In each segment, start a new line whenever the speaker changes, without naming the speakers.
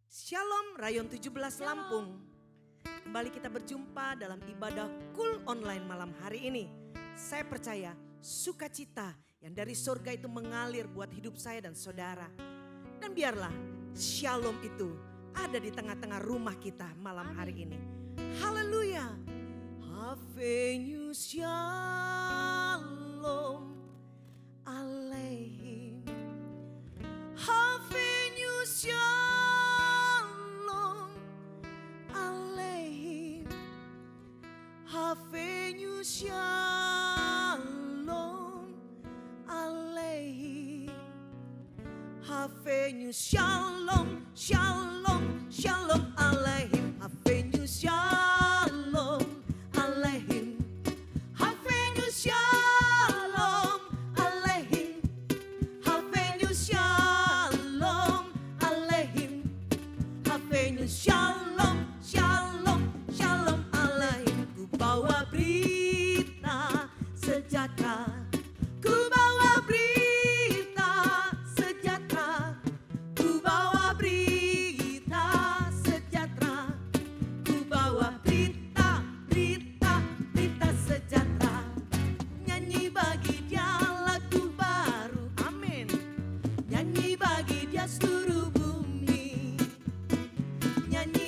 Shalom Rayon 17 Lampung. Kembali kita berjumpa dalam ibadah Cool Online malam hari ini. Saya percaya sukacita yang dari surga itu mengalir buat hidup saya dan saudara. Dan biarlah shalom itu ada di tengah-tengah rumah kita malam hari ini. Haleluya. Havenyu shalom aleihim. Havenyu shalom aleihim. Havenyu shalom aleihim. Havenyu shalom, shalom, shalom aleihim. Havenyu shalom aleihim. Havenyu shalom aleihim. Havenyu shalom aleihim. Havenyu shalom, shalom, shalom aleihim. Ku bawa berita sejahtera. Ku bawa berita sejahtera. Ku bawa berita sejahtera. Ku bawa berita, berita, berita sejahtera. Nyanyi bagi dia lagu baru. Amin. Nyanyi bagi dia seluruh bumi. Nyanyi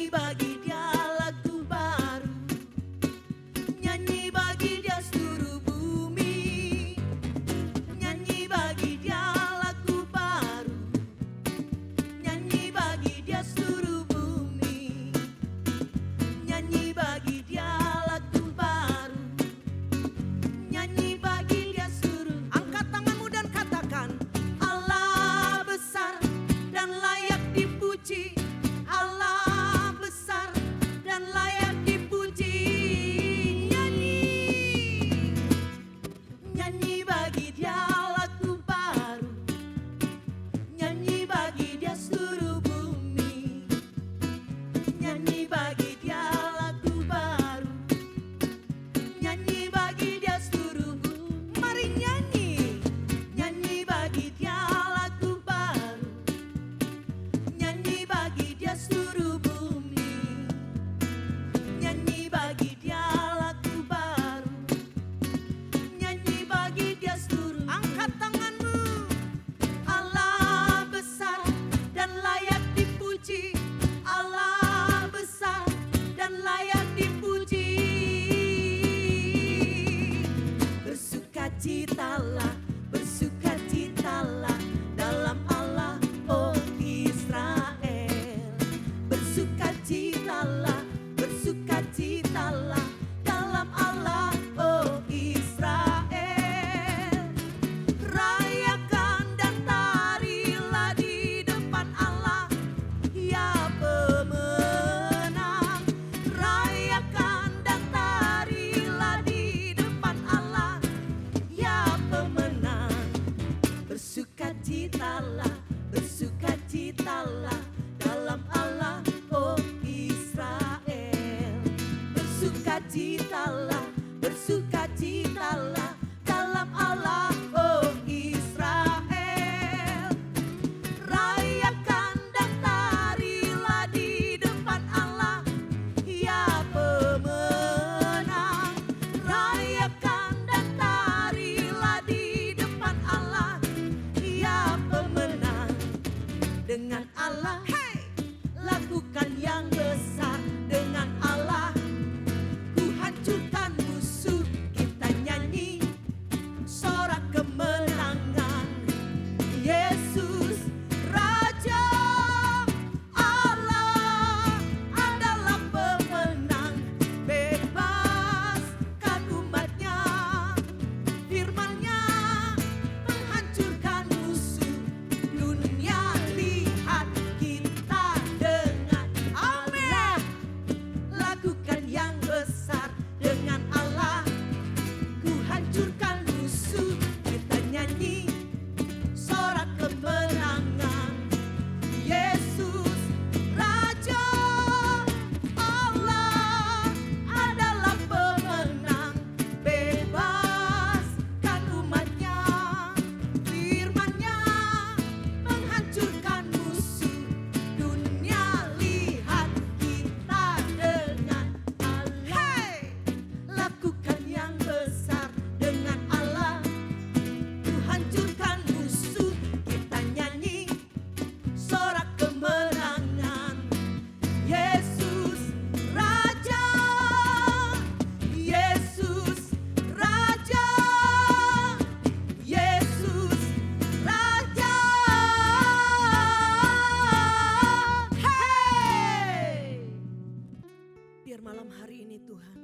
Tuhan.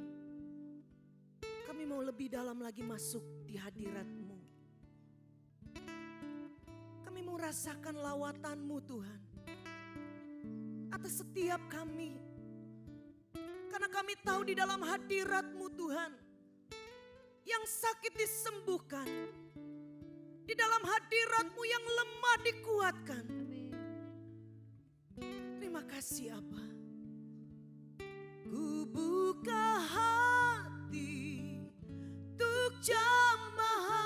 Kami mau lebih dalam lagi masuk di hadirat-Mu. Kami mau rasakan lawatan-Mu Tuhan. Atas setiap kami. Karena kami tahu di dalam hadirat-Mu Tuhan. Yang sakit disembuhkan. Di dalam hadirat-Mu yang lemah dikuatkan. Terima kasih Aba. Ku buka hati untuk jamahan-Mu,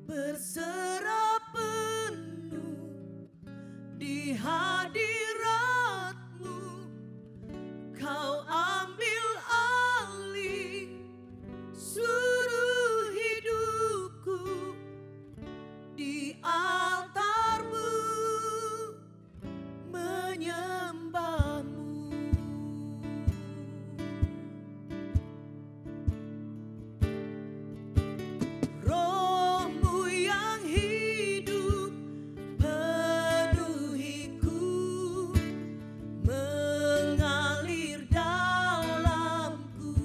berserah penuh di hadirat-Mu. Kau ambil alih seluruh hidupku di altar-Mu, menyembah-Mu. Roh-Mu yang hidup penuhiku, mengalir dalamku.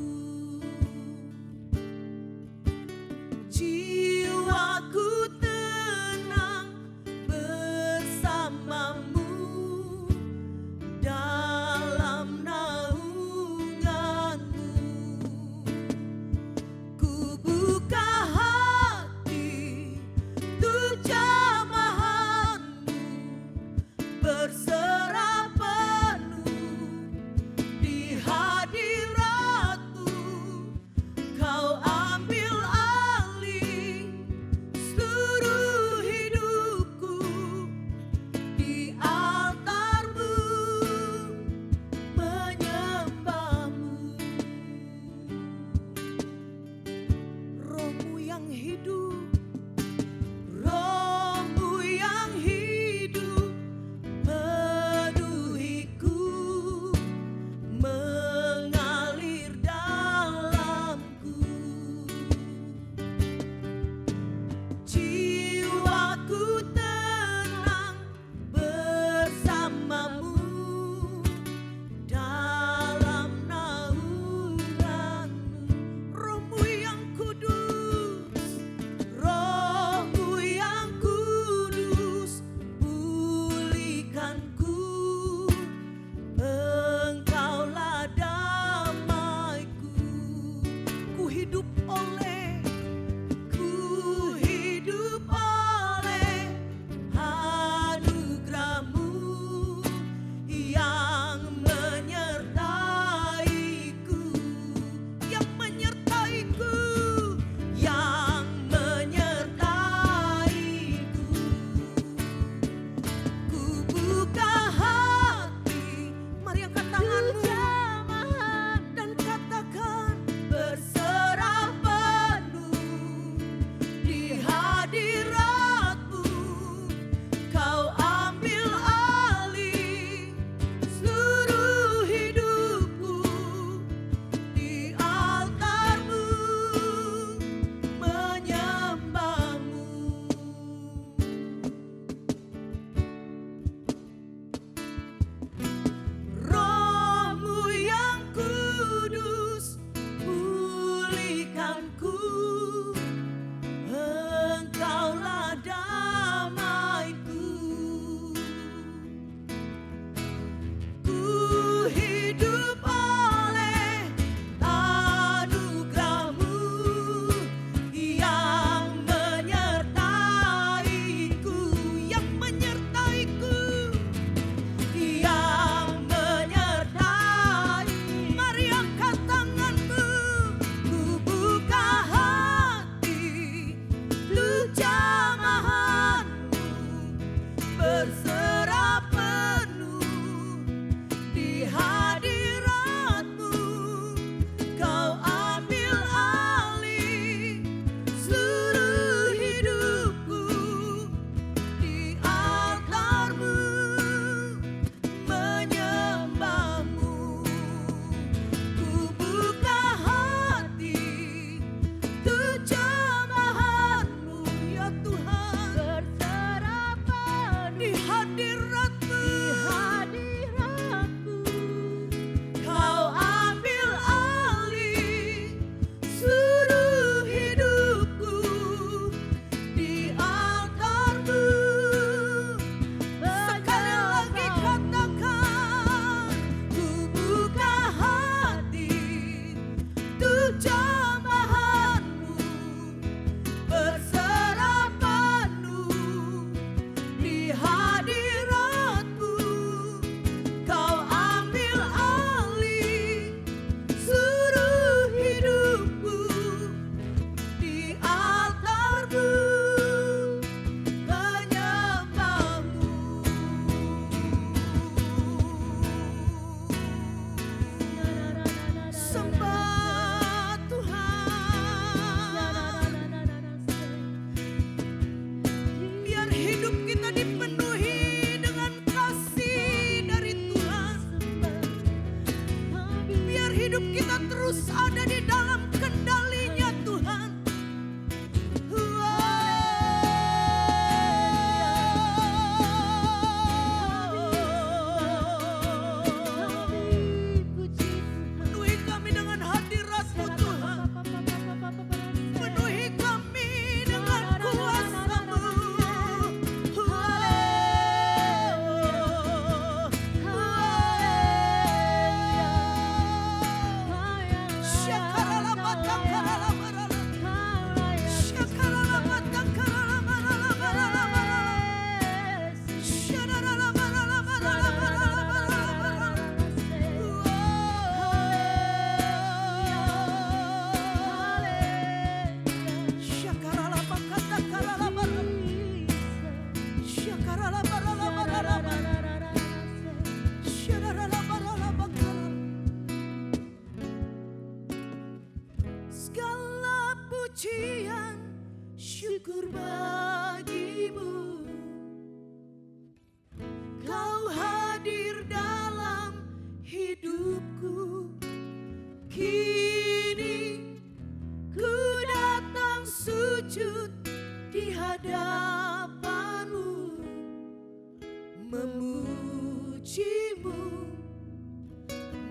Jiwaku tenang bersama-Mu dalam naungan-Mu. Ku buka hati untuk jamahan-Mu, berserah penuh di hadirat-Mu. Kau ambil alih seluruh hidupku di altar-Mu, menyembah-Mu. Roh-Mu yang hidup, Roh-Mu yang hidup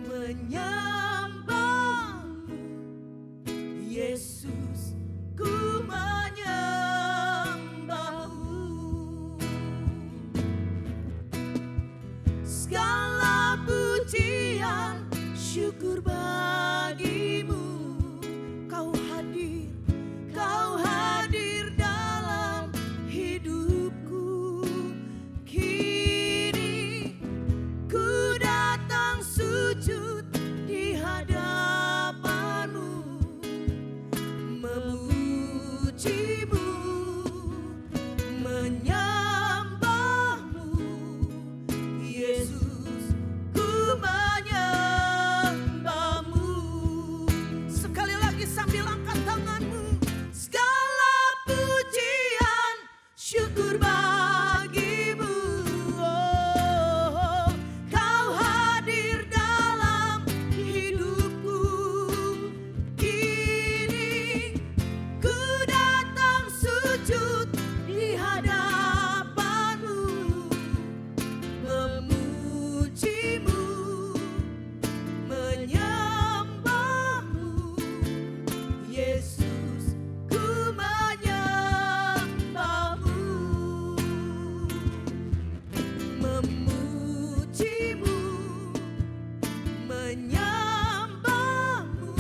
menyembahmu, Yesus, ku menyembahmu. Segala pujian, syukur bagimu. Kau hadir dalam hidupku. Kini ku datang sujud di hadapanmu, memujimu, menyembahmu, Yesus, ku menyembahmu. Sekali lagi sambil angkat tanganmu. Segala pujian, syukur bagimu. Oh, kau hadir dalam hidupku. Kini ku datang sujud di hadapanmu, memujimu, menyembahmu, Yesus, ku menyembahmu, memujimu, menyembahmu,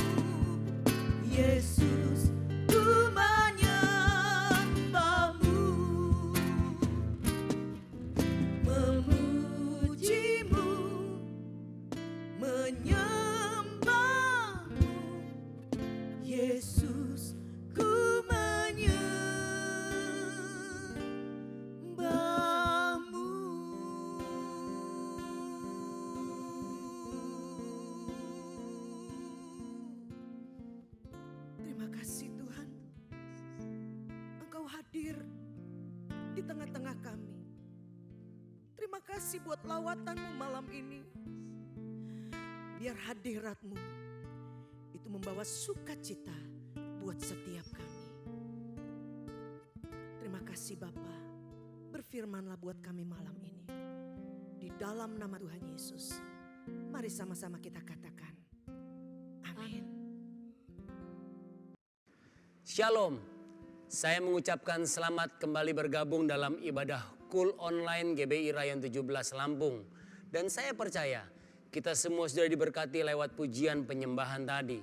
Yesus, ku menyembahmu, memujimu, menyembahmu, Yesus, ku menyembahmu. Terima kasih Tuhan, Engkau hadir di tengah-tengah kami. Terima kasih buat lawatan-Mu malam ini. Biar hadirat-Mu itu membawa sukacita buat setiap kami. Terima kasih Bapa, berfirmanlah buat kami malam ini. Di dalam nama Tuhan Yesus, mari sama-sama kita katakan, amin.
Shalom, saya mengucapkan selamat kembali bergabung dalam ibadah Kul Online GBI Rayon 17 Lampung. Dan saya percaya kita semua sudah diberkati lewat pujian penyembahan tadi.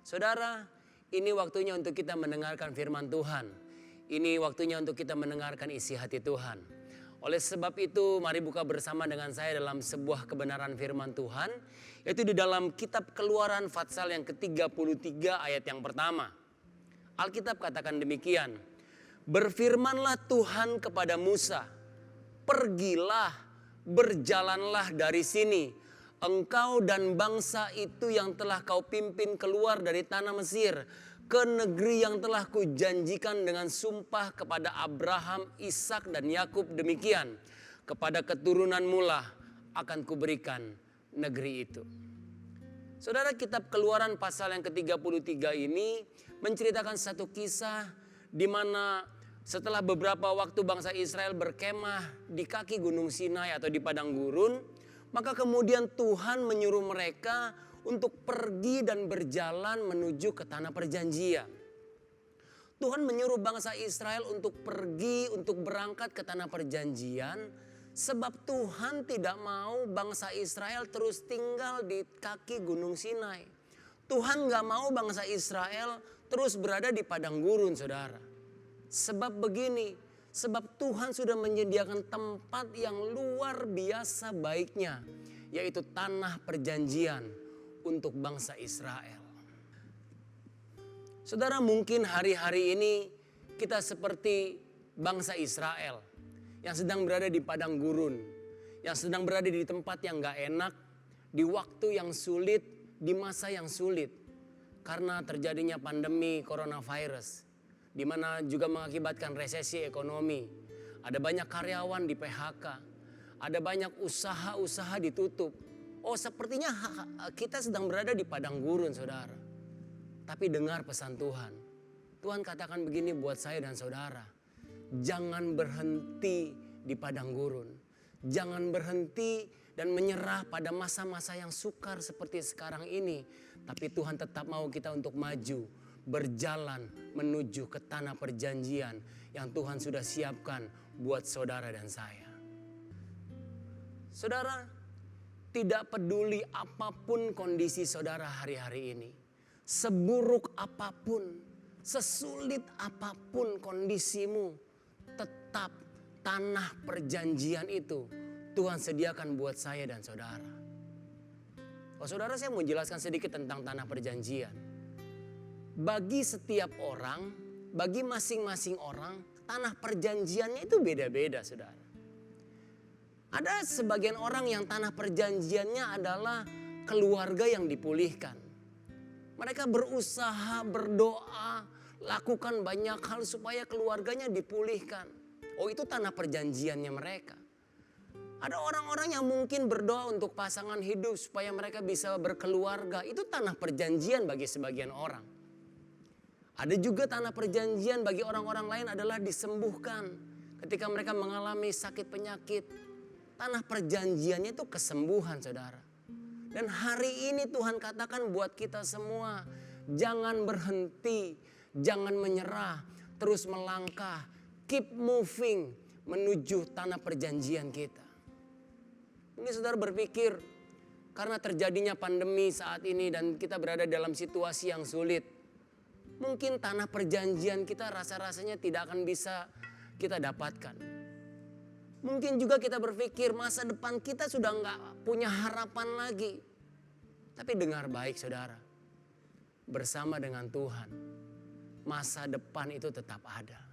Saudara, ini waktunya untuk kita mendengarkan firman Tuhan. Ini waktunya untuk kita mendengarkan isi hati Tuhan. Oleh sebab itu, mari buka bersama dengan saya dalam sebuah kebenaran firman Tuhan, yaitu di dalam kitab Keluaran Fatsal yang ke-33 ayat yang pertama. Alkitab katakan demikian, berfirmanlah Tuhan kepada Musa, pergilah, berjalanlah dari sini, engkau dan bangsa itu yang telah kau pimpin keluar dari tanah Mesir, ke negeri yang telah kujanjikan dengan sumpah kepada Abraham, Ishak dan Yakub demikian, kepada keturunanmu lah akan kuberikan negeri itu. Saudara, kitab Keluaran pasal yang ke-33 ini menceritakan satu kisah di mana setelah beberapa waktu bangsa Israel berkemah di kaki Gunung Sinai atau di padang gurun, maka kemudian Tuhan menyuruh mereka untuk pergi dan berjalan menuju ke tanah perjanjian. Tuhan menyuruh bangsa Israel untuk pergi, untuk berangkat ke tanah perjanjian, sebab Tuhan tidak mau bangsa Israel terus tinggal di kaki Gunung Sinai. Tuhan gak mau bangsa Israel terus berada di padang gurun, saudara. Sebab begini, sebab Tuhan sudah menyediakan tempat yang luar biasa baiknya, yaitu tanah perjanjian untuk bangsa Israel. Saudara, mungkin hari-hari ini kita seperti bangsa Israel yang sedang berada di padang gurun, yang sedang berada di tempat yang gak enak, di waktu yang sulit, di masa yang sulit. Karena terjadinya pandemi coronavirus, di mana juga mengakibatkan resesi ekonomi. Ada banyak karyawan di PHK, ada banyak usaha-usaha ditutup. Oh, sepertinya kita sedang berada di padang gurun, saudara. Tapi dengar pesan Tuhan. Tuhan katakan begini buat saya dan saudara. Jangan berhenti di padang gurun. Jangan berhenti dan menyerah pada masa-masa yang sukar seperti sekarang ini. Tapi Tuhan tetap mau kita untuk maju, berjalan menuju ke tanah perjanjian yang Tuhan sudah siapkan buat saudara dan saya. Saudara, tidak peduli apapun kondisi saudara hari-hari ini, seburuk apapun, sesulit apapun kondisimu, tetap tanah perjanjian itu Tuhan sediakan buat saya dan saudara. Oh saudara, saya mau jelaskan sedikit tentang tanah perjanjian. Bagi setiap orang, bagi masing-masing orang, tanah perjanjiannya itu beda-beda saudara. Ada sebagian orang yang tanah perjanjiannya adalah keluarga yang dipulihkan. Mereka berusaha, berdoa, lakukan banyak hal supaya keluarganya dipulihkan. Oh itu tanah perjanjiannya mereka. Ada orang-orang yang mungkin berdoa untuk pasangan hidup supaya mereka bisa berkeluarga. Itu tanah perjanjian bagi sebagian orang. Ada juga tanah perjanjian bagi orang-orang lain adalah disembuhkan. Ketika mereka mengalami sakit penyakit. Tanah perjanjiannya itu kesembuhan saudara. Dan hari ini Tuhan katakan buat kita semua. Jangan berhenti, jangan menyerah. Terus melangkah, keep moving menuju tanah perjanjian kita. Mungkin saudara berpikir karena terjadinya pandemi saat ini dan kita berada dalam situasi yang sulit. Mungkin tanah perjanjian kita rasa-rasanya tidak akan bisa kita dapatkan. Mungkin juga kita berpikir masa depan kita sudah nggak punya harapan lagi. Tapi dengar baik saudara. Bersama dengan Tuhan, masa depan itu tetap ada.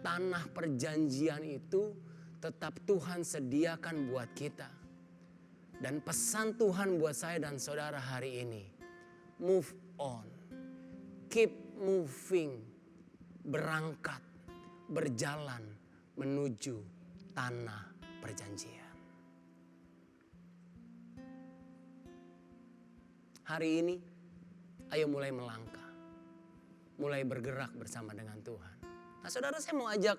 Tanah perjanjian itu tetap Tuhan sediakan buat kita. Dan pesan Tuhan buat saya dan saudara hari ini. Move on. Keep moving. Berangkat. Berjalan menuju tanah perjanjian. Hari ini, ayo mulai melangkah. Mulai bergerak bersama dengan Tuhan. Nah saudara, saya mau ajak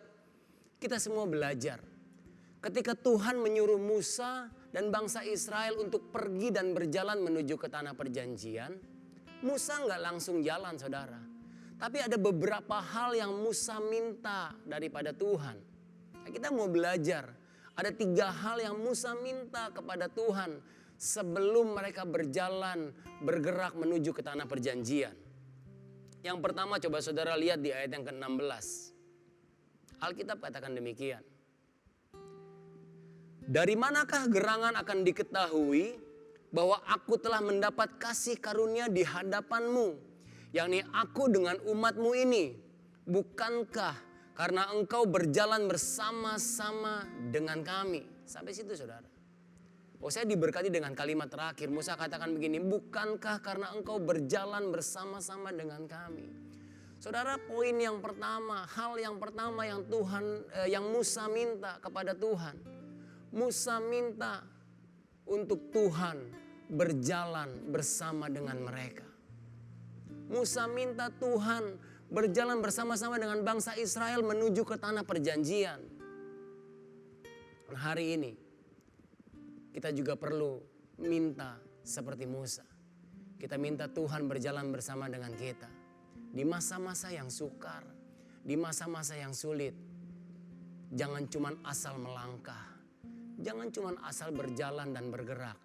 kita semua belajar. Ketika Tuhan menyuruh Musa dan bangsa Israel untuk pergi dan berjalan menuju ke tanah perjanjian. Musa nggak langsung jalan saudara. Tapi ada beberapa hal yang Musa minta daripada Tuhan. Kita mau belajar, ada 3 hal yang Musa minta kepada Tuhan sebelum mereka berjalan, bergerak menuju ke tanah perjanjian. Yang pertama coba saudara lihat di ayat yang ke-16. Alkitab katakan demikian. Dari manakah gerangan akan diketahui bahwa aku telah mendapat kasih karunia di hadapanmu, yakni aku dengan umatmu ini, bukankah karena engkau berjalan bersama-sama dengan kami. Sampai situ saudara. Oh saya diberkati dengan kalimat terakhir. Musa katakan begini. Bukankah karena engkau berjalan bersama-sama dengan kami. Saudara, poin yang pertama. Hal yang pertama yang Musa minta kepada Tuhan. Musa minta untuk Tuhan berjalan bersama dengan mereka. Musa minta Tuhan berjalan bersama-sama dengan bangsa Israel menuju ke tanah perjanjian. Hari ini kita juga perlu minta seperti Musa. Kita minta Tuhan berjalan bersama dengan kita. Di masa-masa yang sukar, di masa-masa yang sulit. Jangan cuma asal melangkah. Jangan cuma asal berjalan dan bergerak.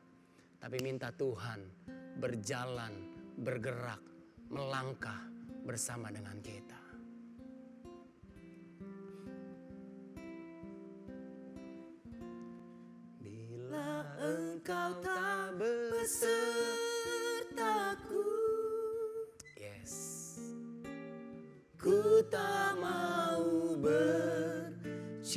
Tapi minta Tuhan berjalan, bergerak, melangkah bersama dengan kita. Bila engkau tak besertaku, yes, ku tak mau berjalan.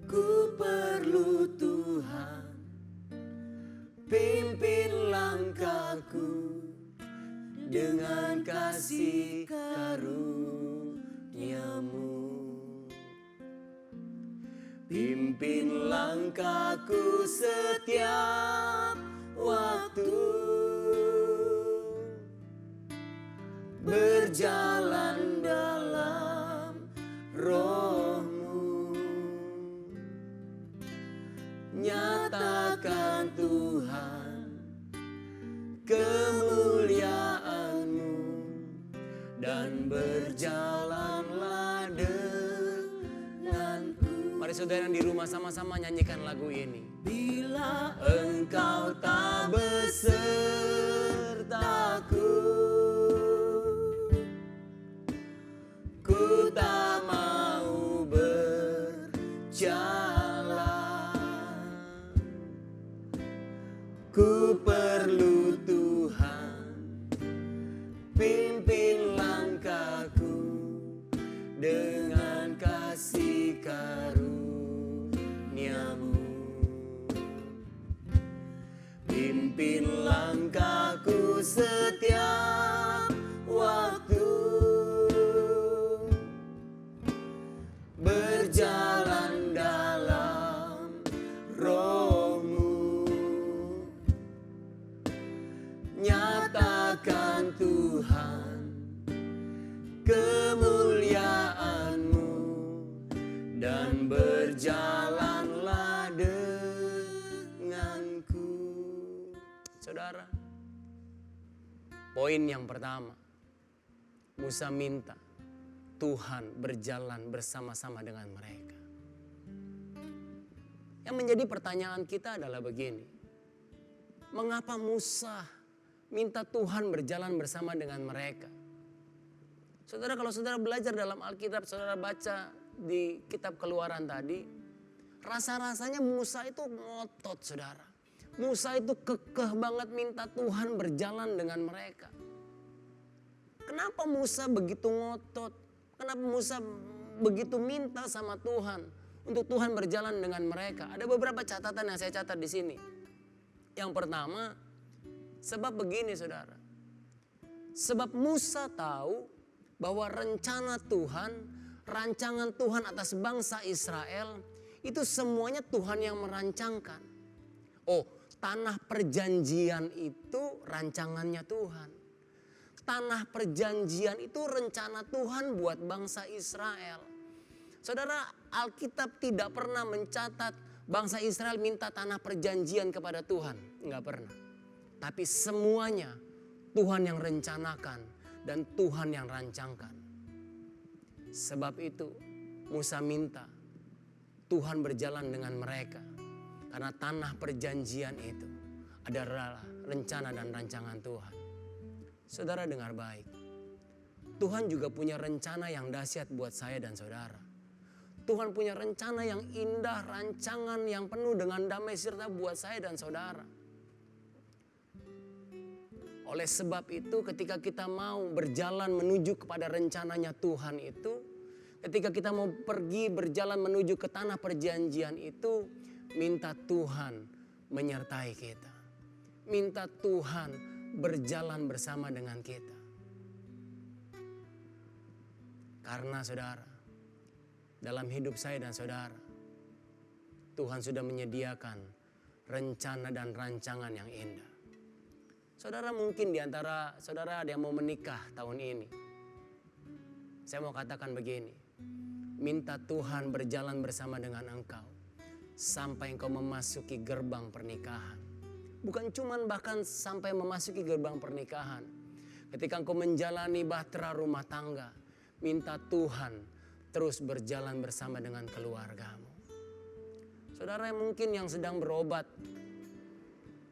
Ku perlu Tuhan pimpin langkahku dengan kasih karunia-Mu. Pimpin langkahku setiap waktu, berjalan dalam Roh-Mu. nyatakan Tuhan kemuliaan-Mu, dan berjalanlah denganku. Mari saudara yang di rumah sama-sama nyanyikan lagu ini. Bila Engkau tak besertaku, ku tak mau berjalan. Ku perlu Tuhan, pimpin langkahku dengan kasih karunia-Mu. Pimpin langkahku setiap waktu, berjalan dalam Roh-Mu. Nyatakan Tuhan kemuliaan-Mu, dan berjalanlah denganku. Saudara, poin yang pertama, Musa minta Tuhan berjalan bersama-sama dengan mereka. Yang menjadi pertanyaan kita adalah begini. Mengapa Musa minta Tuhan berjalan bersama dengan mereka? Saudara, kalau saudara belajar dalam Alkitab, saudara baca di kitab Keluaran tadi, rasa-rasanya Musa itu ngotot, saudara. Musa itu kekeh banget minta Tuhan berjalan dengan mereka. Kenapa Musa begitu ngotot? Kenapa Musa begitu minta sama Tuhan untuk Tuhan berjalan dengan mereka? Ada beberapa catatan yang saya catat di sini. Yang pertama, sebab begini saudara. Sebab Musa tahu bahwa rencana Tuhan, rancangan Tuhan atas bangsa Israel, itu semuanya Tuhan yang merancangkan. Oh, tanah perjanjian itu rancangannya Tuhan. Tanah perjanjian itu rencana Tuhan buat bangsa Israel. Saudara, Alkitab tidak pernah mencatat bangsa Israel minta tanah perjanjian kepada Tuhan. Enggak pernah. Tapi semuanya Tuhan yang rencanakan dan Tuhan yang rancangkan. Sebab itu Musa minta Tuhan berjalan dengan mereka. Karena tanah perjanjian itu adalah rencana dan rancangan Tuhan. Saudara dengar baik. Tuhan juga punya rencana yang dahsyat buat saya dan saudara. Tuhan punya rencana yang indah, rancangan yang penuh dengan damai serta buat saya dan saudara. Oleh sebab itu ketika kita mau berjalan menuju kepada rencananya Tuhan itu, ketika kita mau pergi berjalan menuju ke tanah perjanjian itu, minta Tuhan menyertai kita. Minta Tuhan berjalan bersama dengan kita. Karena saudara, dalam hidup saya dan saudara, Tuhan sudah menyediakan rencana dan rancangan yang indah. Saudara, mungkin di antara saudara ada yang mau menikah tahun ini. Saya mau katakan begini, minta Tuhan berjalan bersama dengan engkau sampai engkau memasuki gerbang pernikahan. Bukan cuman bahkan sampai memasuki gerbang pernikahan. Ketika engkau menjalani bahtera rumah tangga, minta Tuhan terus berjalan bersama dengan keluargamu. Saudara yang mungkin yang sedang berobat,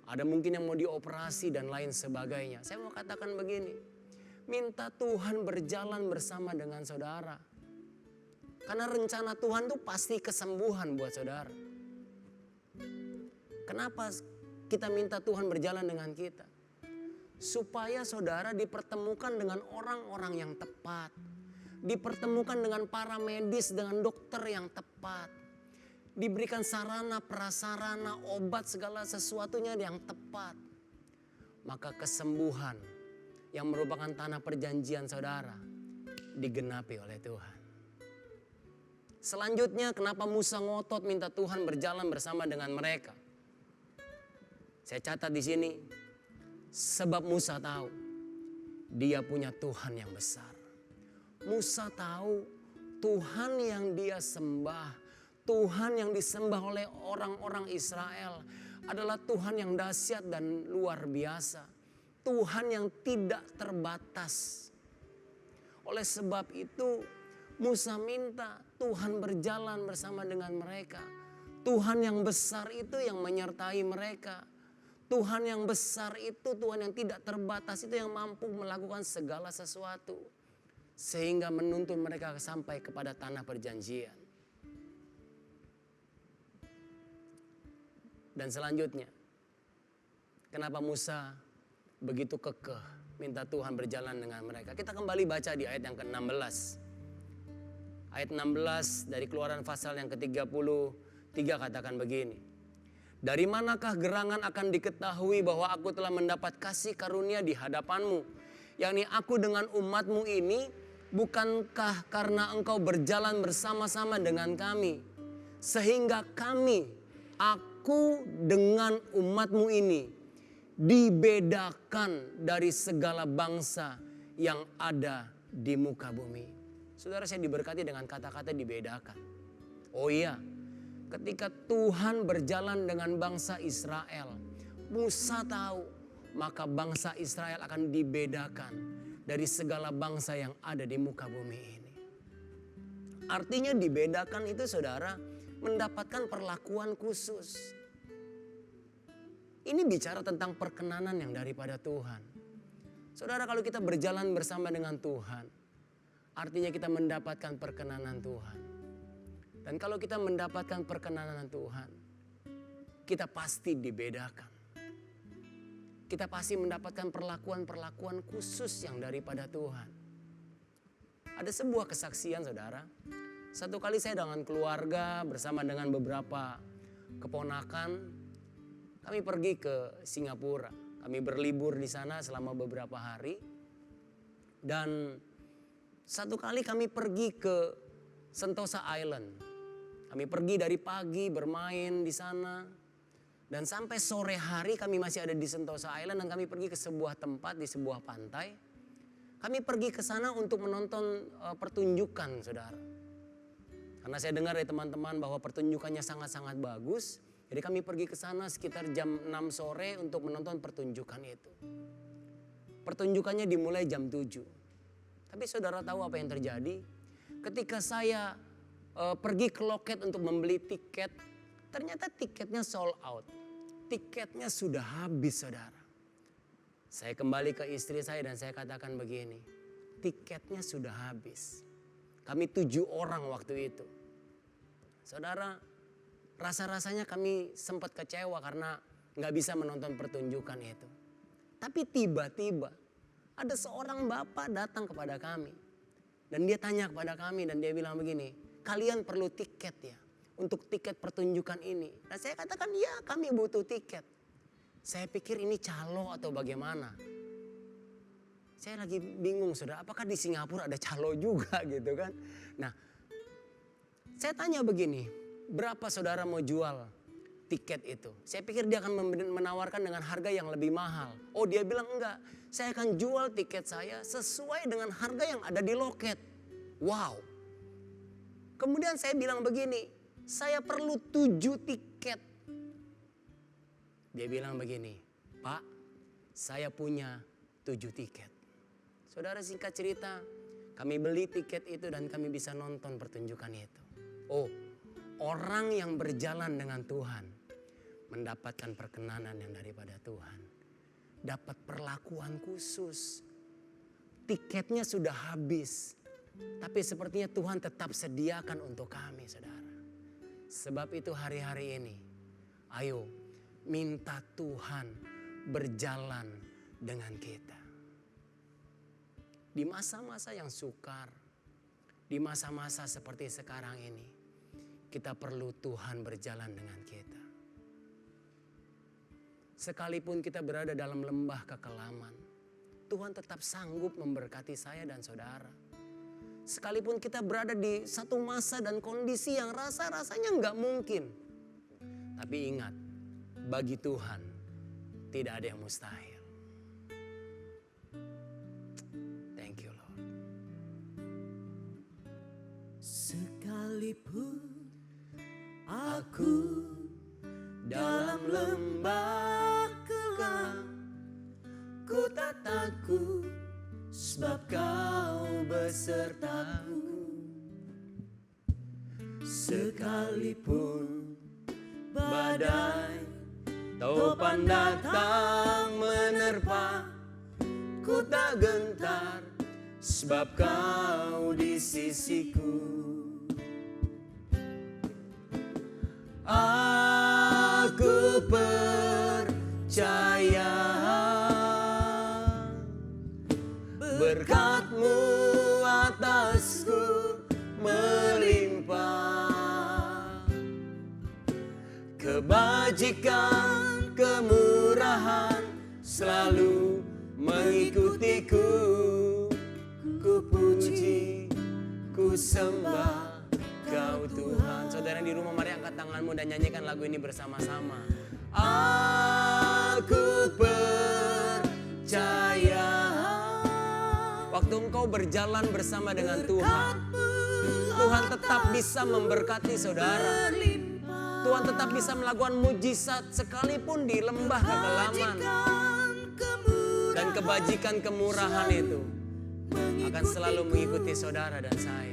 ada mungkin yang mau dioperasi dan lain sebagainya. Saya mau katakan begini, minta Tuhan berjalan bersama dengan saudara. Karena rencana Tuhan itu pasti kesembuhan buat saudara. Kenapa kita minta Tuhan berjalan dengan kita? Supaya saudara dipertemukan dengan orang-orang yang tepat. Dipertemukan dengan para medis, dengan dokter yang tepat. Diberikan sarana, prasarana, obat, segala sesuatunya yang tepat. Maka kesembuhan yang merupakan tanah perjanjian saudara digenapi oleh Tuhan. Selanjutnya kenapa Musa ngotot minta Tuhan berjalan bersama dengan mereka? Saya catat di sini, sebab Musa tahu dia punya Tuhan yang besar. Musa tahu Tuhan yang dia sembah, Tuhan yang disembah oleh orang-orang Israel adalah Tuhan yang dahsyat dan luar biasa. Tuhan yang tidak terbatas. Oleh sebab itu Musa minta Tuhan berjalan bersama dengan mereka. Tuhan yang besar itu yang menyertai mereka. Tuhan yang besar itu, Tuhan yang tidak terbatas itu yang mampu melakukan segala sesuatu. Sehingga menuntun mereka sampai kepada tanah perjanjian. Dan selanjutnya, kenapa Musa begitu kekeh minta Tuhan berjalan dengan mereka? Kita kembali baca di ayat yang ke-16. Ayat 16 dari Keluaran pasal yang ke-33 katakan begini. Dari manakah gerangan akan diketahui bahwa aku telah mendapat kasih karunia di hadapanmu, yakni aku dengan umatmu ini, bukankah karena engkau berjalan bersama-sama dengan kami, sehingga kami, aku dengan umatmu ini, dibedakan dari segala bangsa yang ada di muka bumi. Saudara, saya diberkati dengan kata-kata dibedakan. Oh iya, ketika Tuhan berjalan dengan bangsa Israel, Musa tahu maka bangsa Israel akan dibedakan dari segala bangsa yang ada di muka bumi ini. Artinya dibedakan itu, saudara, mendapatkan perlakuan khusus. Ini bicara tentang perkenanan yang daripada Tuhan. Saudara, kalau kita berjalan bersama dengan Tuhan, artinya kita mendapatkan perkenanan Tuhan. Dan kalau kita mendapatkan perkenanan Tuhan, kita pasti dibedakan. Kita pasti mendapatkan perlakuan-perlakuan khusus yang daripada Tuhan. Ada sebuah kesaksian, saudara. Satu kali saya dengan keluarga bersama dengan beberapa keponakan, kami pergi ke Singapura. Kami berlibur di sana selama beberapa hari. Dan satu kali kami pergi ke Sentosa Island. Kami pergi dari pagi bermain di sana. Dan sampai sore hari kami masih ada di Sentosa Island dan kami pergi ke sebuah tempat di sebuah pantai. Kami pergi ke sana untuk menonton pertunjukan, saudara. Karena saya dengar dari teman-teman bahwa pertunjukannya sangat-sangat bagus. Jadi kami pergi ke sana sekitar jam 6 sore untuk menonton pertunjukan itu. Pertunjukannya dimulai jam 7. Tapi saudara tahu apa yang terjadi? Ketika saya pergi ke loket untuk membeli tiket, ternyata tiketnya sold out. Tiketnya sudah habis, saudara. Saya kembali ke istri saya dan saya katakan begini, tiketnya sudah habis. Kami 7 orang waktu itu. Saudara, rasa-rasanya kami sempat kecewa karena gak bisa menonton pertunjukan itu. Tapi tiba-tiba ada seorang bapak datang kepada kami. Dan dia tanya kepada kami dan dia bilang begini, kalian perlu tiket ya untuk tiket pertunjukan ini. Dan saya katakan ya, kami butuh tiket. Saya pikir ini calo atau bagaimana. Saya lagi bingung, saudara, apakah di Singapura ada calo juga gitu kan. Nah, saya tanya begini, berapa saudara mau jual tiket itu? Saya pikir dia akan menawarkan dengan harga yang lebih mahal. Oh, dia bilang enggak, saya akan jual tiket saya sesuai dengan harga yang ada di loket. Wow. Kemudian saya bilang begini, saya perlu 7 tiket. Dia bilang begini, Pak, saya punya 7 tiket. Saudara, singkat cerita, kami beli tiket itu dan kami bisa nonton pertunjukan itu. Oh, orang yang berjalan dengan Tuhan mendapatkan perkenanan yang daripada Tuhan. Dapat perlakuan khusus. Tiketnya sudah habis. Tapi sepertinya Tuhan tetap sediakan untuk kami, saudara. Sebab itu hari-hari ini, ayo minta Tuhan berjalan dengan kita. Di masa-masa yang sukar, di masa-masa seperti sekarang ini, kita perlu Tuhan berjalan dengan kita. Sekalipun kita berada dalam lembah kekelaman, Tuhan tetap sanggup memberkati saya dan saudara. Sekalipun kita berada di satu masa dan kondisi yang rasa-rasanya nggak mungkin. Tapi ingat, bagi Tuhan tidak ada yang mustahil. Thank you, Lord.
Sekalipun
Aku dalam lembah kelam, ku tak takut sebab kau besertaku. Sekalipun badai topan datang menerpa, ku tak gentar sebab kau di sisiku. Aku percaya berkat-Mu atasku melimpah, kebajikan, kemurahan selalu mengikutiku. Ku puji, ku sembah Kau Tuhan. Saudara yang di rumah, mari angkat tanganmu dan nyanyikan lagu ini bersama-sama. Aku percaya. Waktu engkau berjalan bersama dengan Tuhan, Tuhan tetap bisa memberkati saudara. Tuhan tetap bisa melakukan mujizat sekalipun di lembah kekelaman. Dan kebajikan, kemurahan itu akan selalu mengikuti saudara dan saya.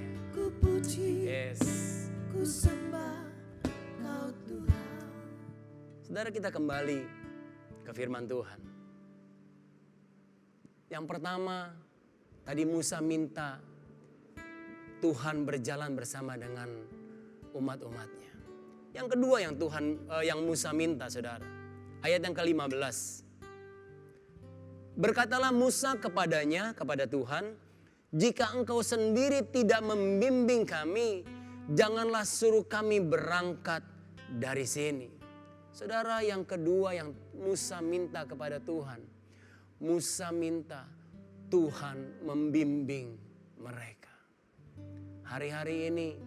Yes.
Ku sembah Kau Tuhan.
Saudara, kita kembali ke firman Tuhan. Yang pertama, tadi Musa minta Tuhan berjalan bersama dengan umat-umatnya. Yang kedua yang Musa minta, saudara, ayat yang ke-15. Berkatalah Musa kepada Tuhan, jika engkau sendiri tidak membimbing kami, janganlah suruh kami berangkat dari sini. Saudara, yang kedua yang Musa minta kepada Tuhan, Musa minta Tuhan membimbing mereka. Hari-hari ini,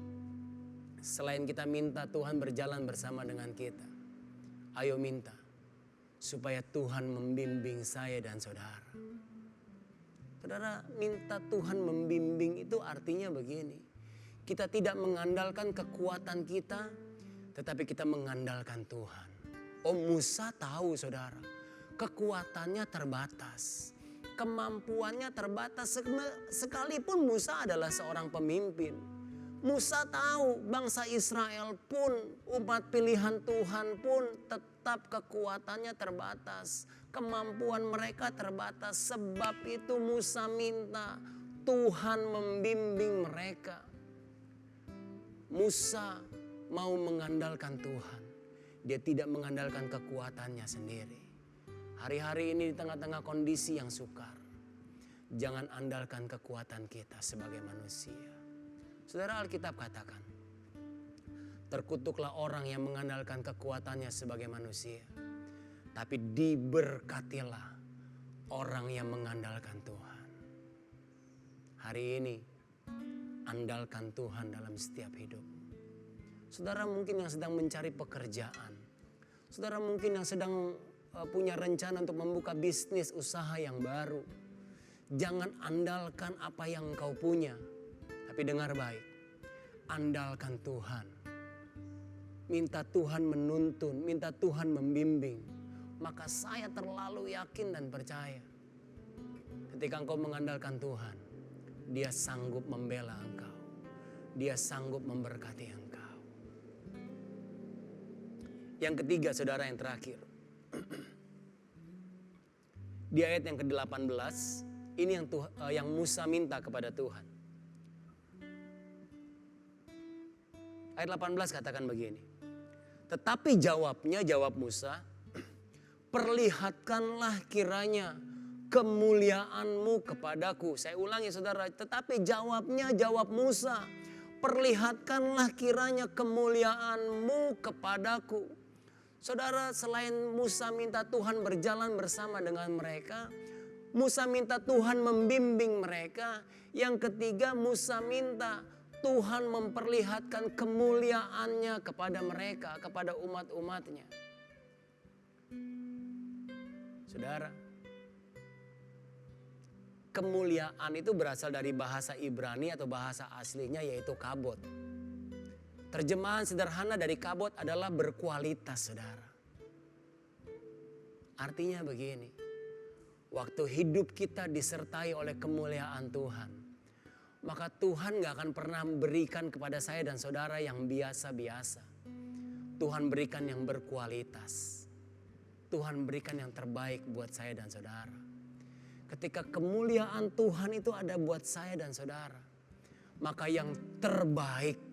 selain kita minta Tuhan berjalan bersama dengan kita, ayo minta supaya Tuhan membimbing saya dan saudara. Saudara, minta Tuhan membimbing itu artinya begini. Kita tidak mengandalkan kekuatan kita, tetapi kita mengandalkan Tuhan. Oh, Musa tahu, saudara, kekuatannya terbatas, kemampuannya terbatas. Sekalipun Musa adalah seorang pemimpin, Musa tahu bangsa Israel pun, umat pilihan Tuhan pun tetap kekuatannya terbatas. Kemampuan mereka terbatas. Sebab itu Musa minta Tuhan membimbing mereka. Musa mau mengandalkan Tuhan. Dia tidak mengandalkan kekuatannya sendiri. Hari-hari ini di tengah-tengah kondisi yang sukar, jangan andalkan kekuatan kita sebagai manusia. Saudara, Alkitab katakan, terkutuklah orang yang mengandalkan kekuatannya sebagai manusia, tapi diberkatilah orang yang mengandalkan Tuhan. Hari ini, andalkan Tuhan dalam setiap hidup. Saudara mungkin yang sedang mencari pekerjaan, saudara mungkin yang sedang punya rencana untuk membuka bisnis usaha yang baru. Jangan andalkan apa yang engkau punya, tapi dengar baik, andalkan Tuhan. Minta Tuhan menuntun, minta Tuhan membimbing. Maka saya terlalu yakin dan percaya, ketika engkau mengandalkan Tuhan, Dia sanggup membela engkau. Dia sanggup memberkati engkau. Yang ketiga, saudara, yang terakhir. Di ayat yang ke-18, ini yang Musa minta kepada Tuhan. Ayat 18 katakan begini. Tetapi jawab Musa, perlihatkanlah kiranya kemuliaan-Mu kepadaku. Saya ulangi, saudara. Tetapi jawab Musa, perlihatkanlah kiranya kemuliaan-Mu kepadaku. Saudara, selain Musa minta Tuhan berjalan bersama dengan mereka, Musa minta Tuhan membimbing mereka. Yang ketiga, Musa minta Tuhan memperlihatkan kemuliaan-Nya kepada mereka, kepada umat-umatnya. Saudara, kemuliaan itu berasal dari bahasa Ibrani atau bahasa aslinya yaitu kabod. Terjemahan sederhana dari kabot adalah berkualitas, saudara. Artinya begini, waktu hidup kita disertai oleh kemuliaan Tuhan, maka Tuhan gak akan pernah berikan kepada saya dan saudara yang biasa-biasa. Tuhan berikan yang berkualitas. Tuhan berikan yang terbaik buat saya dan saudara. Ketika kemuliaan Tuhan itu ada buat saya dan saudara, maka yang terbaik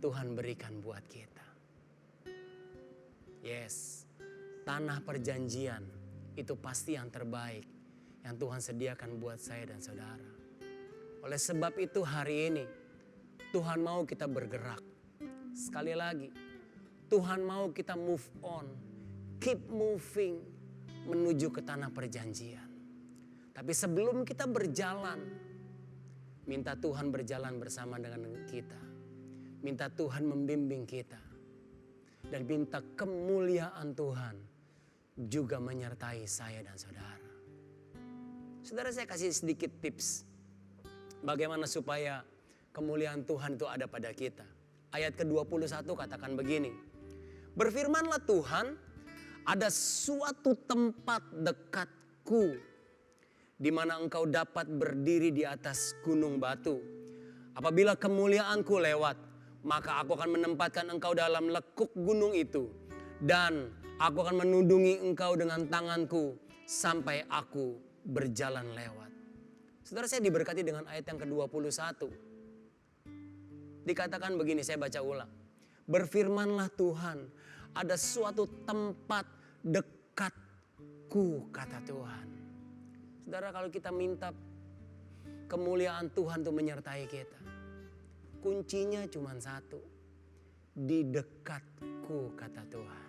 Tuhan berikan buat kita. Yes, tanah perjanjian itu pasti yang terbaik yang Tuhan sediakan buat saya dan saudara. Oleh sebab itu hari ini Tuhan mau kita bergerak. Sekali lagi, Tuhan mau kita move on, keep moving menuju ke tanah perjanjian. Tapi sebelum kita berjalan, minta Tuhan berjalan bersama dengan kita. Minta Tuhan membimbing kita. Dan minta kemuliaan Tuhan juga menyertai saya dan saudara. Saudara, saya kasih sedikit tips bagaimana supaya kemuliaan Tuhan itu ada pada kita. Ayat ke-21 katakan begini. Berfirmanlah Tuhan, ada suatu tempat dekatku di mana engkau dapat berdiri di atas gunung batu. Apabila kemuliaanku lewat, maka aku akan menempatkan engkau dalam lekuk gunung itu. Dan aku akan menudungi engkau dengan tanganku sampai aku berjalan lewat. Saudara, saya diberkati dengan ayat yang ke-21. Dikatakan begini, saya baca ulang. Berfirmanlah Tuhan, ada suatu tempat dekatku, kata Tuhan. Saudara, kalau kita minta kemuliaan Tuhan untuk menyertai kita, kuncinya cuma satu. Di dekatku, kata Tuhan.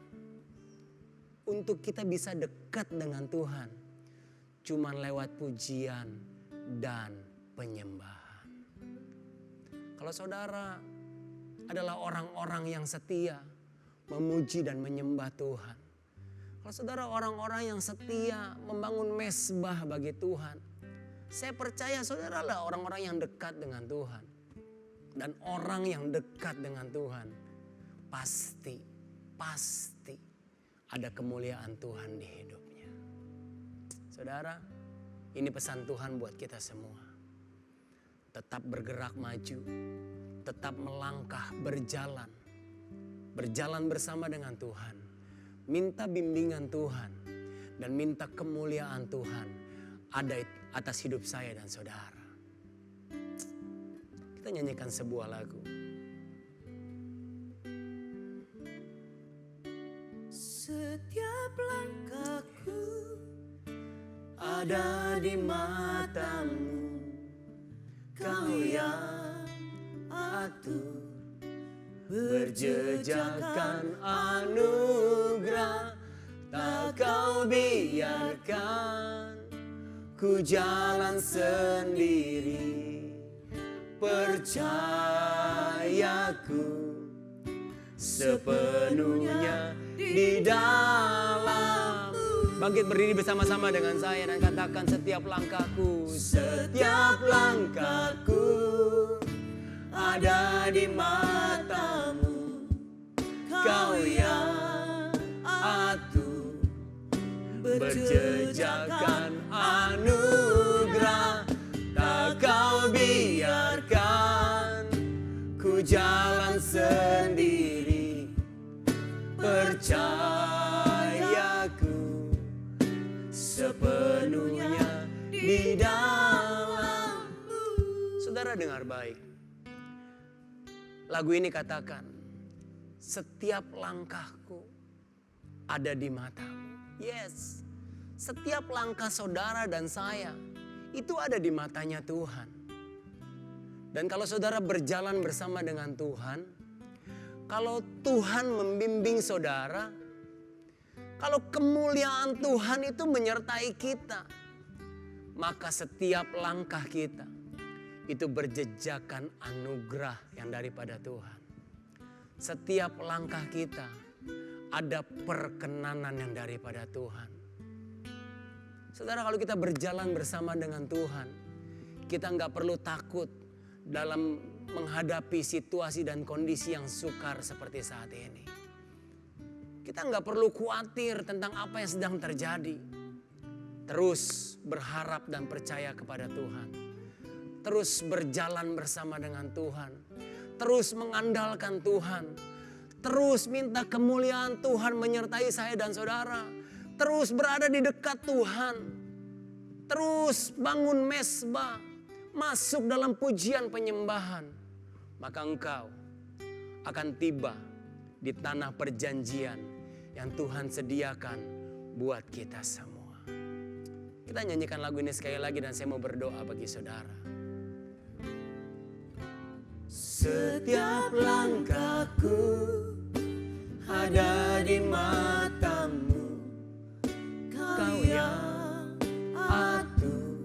Untuk kita bisa dekat dengan Tuhan, cuma lewat pujian dan penyembahan. Kalau saudara adalah orang-orang yang setia memuji dan menyembah Tuhan. Kalau saudara orang-orang yang setia membangun mezbah bagi Tuhan, saya percaya saudara lah orang-orang yang dekat dengan Tuhan. Dan orang yang dekat dengan Tuhan pasti ada kemuliaan Tuhan di hidupnya. Saudara, ini pesan Tuhan buat kita semua. Tetap bergerak maju, tetap melangkah berjalan. Berjalan bersama dengan Tuhan. Minta bimbingan Tuhan dan minta kemuliaan Tuhan ada atas hidup saya dan saudara. Kita nyanyikan sebuah lagu.
Setiap langkahku ada di matamu, kau yang atur. Berjejakan anugerah, tak kau biarkan ku jalan sendiri. Percayaku sepenuhnya di dalam. Bangkit berdiri bersama-sama dengan saya dan katakan setiap langkahku. Setiap langkahku ada di matamu, kau yang atur. Berjejakan anugerah, tak kau biarkan ku jalan sendiri. Percayaku sepenuhnya di dalam-Mu. Saudara dengar baik. Lagu ini katakan, setiap langkahku ada di matamu. Yes, setiap langkah saudara dan saya itu ada di matanya Tuhan. Dan kalau saudara berjalan bersama dengan Tuhan, kalau Tuhan membimbing saudara, kalau kemuliaan Tuhan itu menyertai kita, maka setiap langkah kita itu berjejakan anugerah yang daripada Tuhan. Setiap langkah kita ada perkenanan yang daripada Tuhan. Saudara, kalau kita berjalan bersama dengan Tuhan, kita nggak perlu takut dalam
menghadapi situasi dan kondisi yang sukar seperti saat ini. Kita nggak perlu khawatir tentang apa yang sedang terjadi. Terus berharap dan percaya kepada Tuhan. Terus berjalan bersama dengan Tuhan. Terus mengandalkan Tuhan. Terus minta kemuliaan Tuhan menyertai saya dan saudara. Terus berada di dekat Tuhan. Terus bangun mesbah. Masuk dalam pujian penyembahan. Maka engkau akan tiba di tanah perjanjian yang Tuhan sediakan buat kita semua. Kita nyanyikan lagu ini sekali lagi dan saya mau berdoa bagi saudara. Setiap langkahku ada di matamu, Kau yang atur,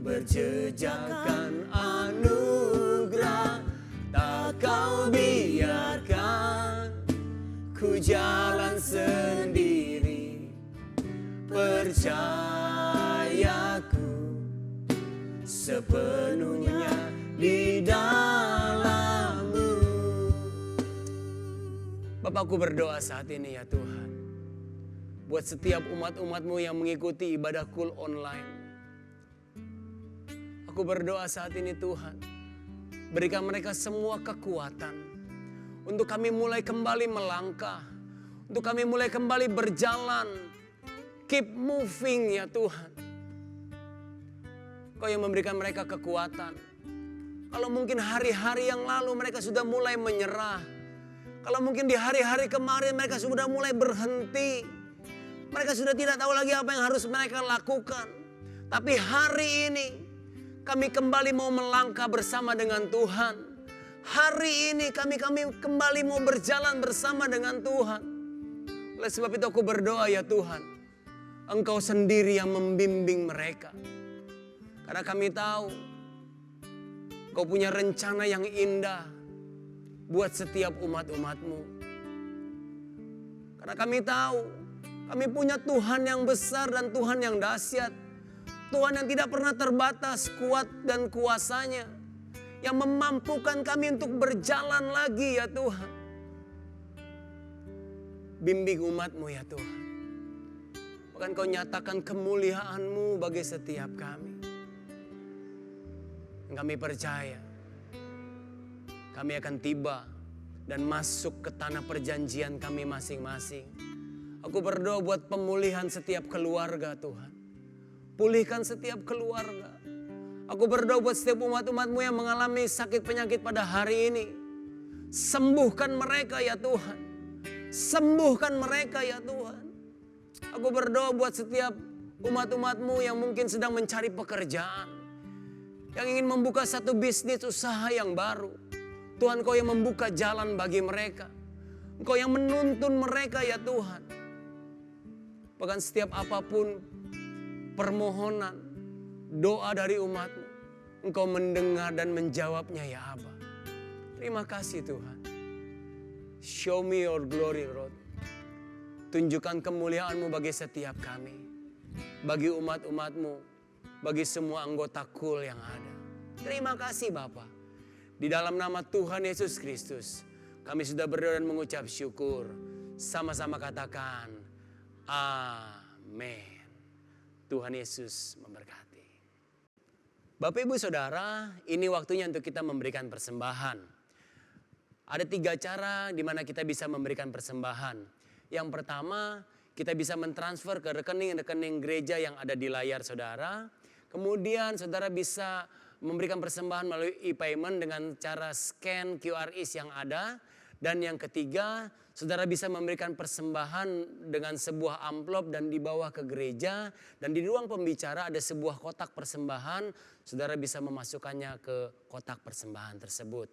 berjejakkan anugerah, tak Kau biarkan ku jalan sendiri. Percayaku sepenuhnya di dalam-Mu. Bapakku berdoa saat ini ya Tuhan, buat setiap umat-umat-Mu yang mengikuti ibadah Kul online. Aku berdoa saat ini Tuhan, berikan mereka semua kekuatan untuk kami mulai kembali melangkah, untuk kami mulai kembali berjalan. Keep moving ya Tuhan. Kau yang memberikan mereka kekuatan. Kalau mungkin hari-hari yang lalu mereka sudah mulai menyerah. Kalau mungkin di hari-hari kemarin mereka sudah mulai berhenti. Mereka sudah tidak tahu lagi apa yang harus mereka lakukan. Tapi hari ini kami kembali mau melangkah bersama dengan Tuhan. Hari ini kami kembali mau berjalan bersama dengan Tuhan. Oleh sebab itu aku berdoa ya Tuhan, Engkau sendiri yang membimbing mereka. Karena kami tahu Kau punya rencana yang indah buat setiap umat-umat-Mu. Karena kami tahu kami punya Tuhan yang besar dan Tuhan yang dahsyat. Tuhan yang tidak pernah terbatas kuat dan kuasanya. Yang memampukan kami untuk berjalan lagi ya Tuhan. Bimbing umat-Mu ya Tuhan. Bahkan Kau nyatakan kemuliaan-Mu bagi setiap kami. Kami percaya kami akan tiba dan masuk ke tanah perjanjian kami masing-masing. Aku berdoa buat pemulihan setiap keluarga Tuhan. Pulihkan setiap keluarga. Aku berdoa buat setiap umat-umat-Mu yang mengalami sakit penyakit pada hari ini. Sembuhkan mereka ya Tuhan. Sembuhkan mereka ya Tuhan. Aku berdoa buat setiap umat-umat-Mu yang mungkin sedang mencari pekerjaan. Yang ingin membuka satu bisnis usaha yang baru. Tuhan Kau yang membuka jalan bagi mereka. Engkau yang menuntun mereka ya Tuhan. Bahkan setiap apapun permohonan, doa dari umat-Mu, Engkau mendengar dan menjawabnya ya Aba. Terima kasih Tuhan. Show me your glory Lord. Tunjukkan kemuliaan-Mu bagi setiap kami. Bagi umat-umat-Mu. Bagi semua anggota Kul yang ada. Terima kasih Bapa. Di dalam nama Tuhan Yesus Kristus, kami sudah berdoa dan mengucap syukur. Sama-sama katakan, amin. Tuhan Yesus memberkati. Bapak Ibu Saudara, ini waktunya untuk kita memberikan persembahan. Ada 3 cara di mana kita bisa memberikan persembahan. Yang pertama, kita bisa mentransfer ke rekening-rekening gereja yang ada di layar saudara. Kemudian saudara bisa memberikan persembahan melalui e-payment dengan cara scan QRIS yang ada. Dan yang ketiga, saudara bisa memberikan persembahan dengan sebuah amplop dan dibawa ke gereja. Dan di ruang pembicara ada sebuah kotak persembahan, saudara bisa memasukkannya ke kotak persembahan tersebut.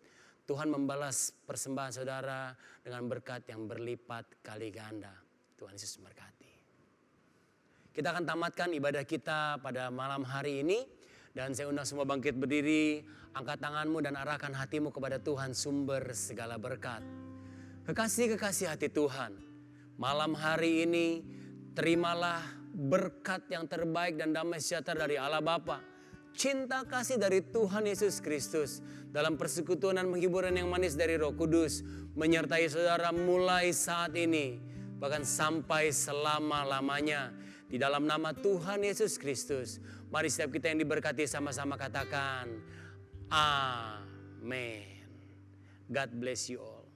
Tuhan membalas persembahan saudara dengan berkat yang berlipat kali ganda. Tuhan Yesus memberkati. Kita akan tamatkan ibadah kita pada malam hari ini. Dan saya undang semua bangkit berdiri, angkat tanganmu dan arahkan hatimu kepada Tuhan sumber segala berkat. Kekasih-kekasih hati Tuhan, malam hari ini terimalah berkat yang terbaik dan damai sejahtera dari Allah Bapa, cinta kasih dari Tuhan Yesus Kristus, dalam persekutuan dan penghiburan yang manis dari Roh Kudus, menyertai saudara mulai saat ini, bahkan sampai selama-lamanya. Di dalam nama Tuhan Yesus Kristus, mari setiap kita yang diberkati sama-sama katakan, Amin. God bless you all.